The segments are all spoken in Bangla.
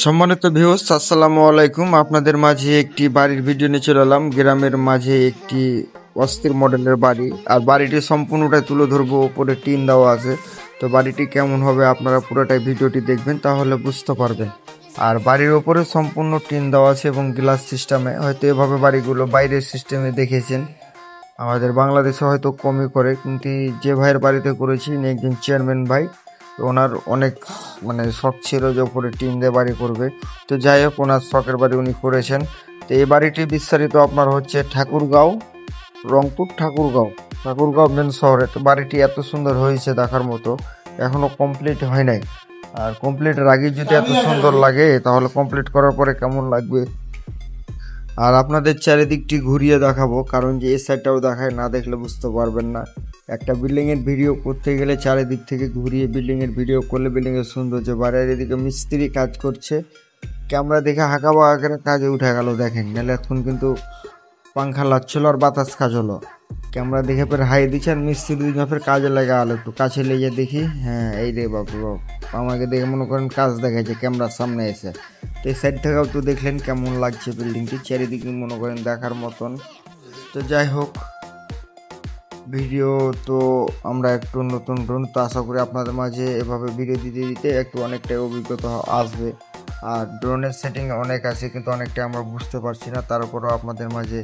সম্মানিত ভিউয়ার্স, আসসালামু আলাইকুম। আপনাদের মাঝে একটি বাড়ির ভিডিও নিয়ে চলে এলাম। গ্রামের মাঝে একটি অস্থির মডেলের বাড়ি, আর বাড়িটি সম্পূর্ণটাই তুলে ধরবো। উপরে টিন দেওয়া আছে, তো বাড়িটি কেমন হবে আপনারা পুরোটাই ভিডিওটি দেখবেন, তাহলে বুঝতে পারবেন। আর বাড়ির ওপরে সম্পূর্ণ টিন দেওয়া আছে এবং গ্লাস সিস্টেমে। হয়তো এভাবে বাড়িগুলো বাইরের সিস্টেমে দেখেছেন, আমাদের বাংলাদেশে হয়তো কমই করে, কিন্তু যে ভাইয়ের বাড়িতে করেছি ইনি একজন চেয়ারম্যান ভাই। তো ওনার অনেক শখ ছিল যে উপরে টিন দিয়ে বাড়ি করবে। তো যাই হোক, ওনার শখের বাড়ি উনি করেছেন। তো এই বাড়িটি বিস্তারিত আপনার হচ্ছে ঠাকুরগাঁও, রংপুর ঠাকুরগাঁও মেন শহরে। তো বাড়িটি এত সুন্দর হয়েছে দেখার মতো, এখনো কমপ্লিট হয় নাই। আর কমপ্লিটের আগে যদি এত সুন্দর লাগে, তাহলে কমপ্লিট করার পরে কেমন লাগবে। আর আপনাদের চারিদিকটি ঘুরিয়ে দেখাবো, কারণ যে এই সাইডটাও দেখায়, না দেখলে বুঝতে পারবেন না। একটা বিল্ডিংয়ের ভিডিও করতে গেলে চারিদিক থেকে ঘুরিয়ে বিল্ডিংয়ের ভিডিও করলে বিল্ডিংয়ের সৌন্দর্য বাড়ে। এদিকে মিস্ত্রি কাজ করছে, ক্যামেরা দেখে হাঁকাবা করে কাজে উঠে গেল দেখেন। নাহলে এখন কিন্তু পাংখা লাগছিল আর বাতাস কাজ হলো। ক্যামেরা দেখে ফের হাই দিচ্ছে, আর মিস্ত্রি দুজন ফের কাজে লাগা আলো একটু কাছে লেগে দেখি, হ্যাঁ এই রে বাপ বাপ, আমাকে দেখে মনে করেন কাজ দেখাচ্ছে ক্যামেরার সামনে এসে। তো এই সাইড থেকেও তো দেখলেন কেমন লাগছে বিল্ডিংটি, চারিদিকে মনে করেন দেখার মতন। তো যাই হোক, ভিডিও তো আমরা একটু নতুন ড্রোন, তো আশা করি আপনাদের মাঝে এভাবে ভিডিও দিতে দিতে একটু অনেকটাই অভিজ্ঞতা আসবে। আর ড্রোনের সেটিং অনেক আছে, কিন্তু অনেকটাই আমরা বুঝতে পারছি না, তারপরেও আপনাদের মাঝে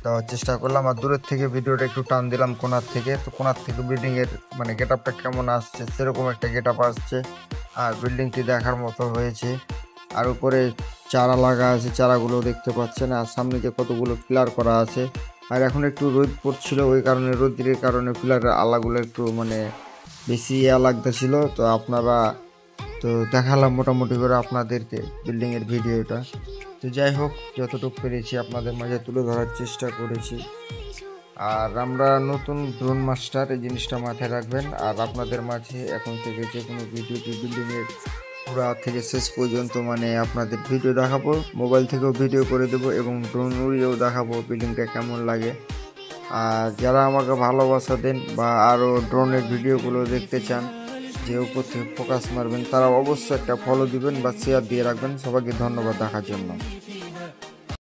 দেওয়ার চেষ্টা করলাম। আর দূরের থেকে ভিডিওটা একটু টান দিলাম কোণার থেকে, তো কোণার থেকে বিল্ডিংয়ের গেট আপটা কেমন আসছে, সেরকম একটা গেট আপ আসছে। আর বিল্ডিংটি দেখার মতো হয়েছে। আর উপরে চারা লাগা আছে, চারাগুলো দেখতে পাচ্ছেন। আর সামনে যে কতগুলো পিলার করা আছে, আর এখন একটু রোদ পড়ছিল, ওই কারণে রোদের কারণে পিলারের আলাগুলো একটু বেশি লাগতেছিল। তো আপনারা তো দেখালাম মোটামুটি করে আপনাদেরকে বিল্ডিংয়ের ভিডিওটা। তো যাই হোক, যতটুকু পেরেছি আপনাদের মাঝে তুলে ধরার চেষ্টা করেছি। আর আমরা নতুন ড্রোন মাস্টার, এই জিনিসটা মাথায় রাখবেন। আর আপনাদের মাঝে এখন থেকে যে কোনো ভিডিওটি বিল্ডিংয়ের পুরা থেকে শেষ পর্যন্ত আপনাদের ভিডিও দেখাবো, মোবাইল থেকেও ভিডিও করে দেবো এবং ড্রোন উড়িয়েও দেখাবো বিল্ডিংটা কেমন লাগে। আর যারা আমাকে ভালোবাসা দেন বা আরও ড্রোনের ভিডিওগুলো দেখতে চান, যে উপর থেকে ফোকাস মারবেন, তারা অবশ্যই একটা ফলো দিবেন বা শেয়ার দিয়ে রাখবেন। সবাইকে ধন্যবাদ দেখার জন্য।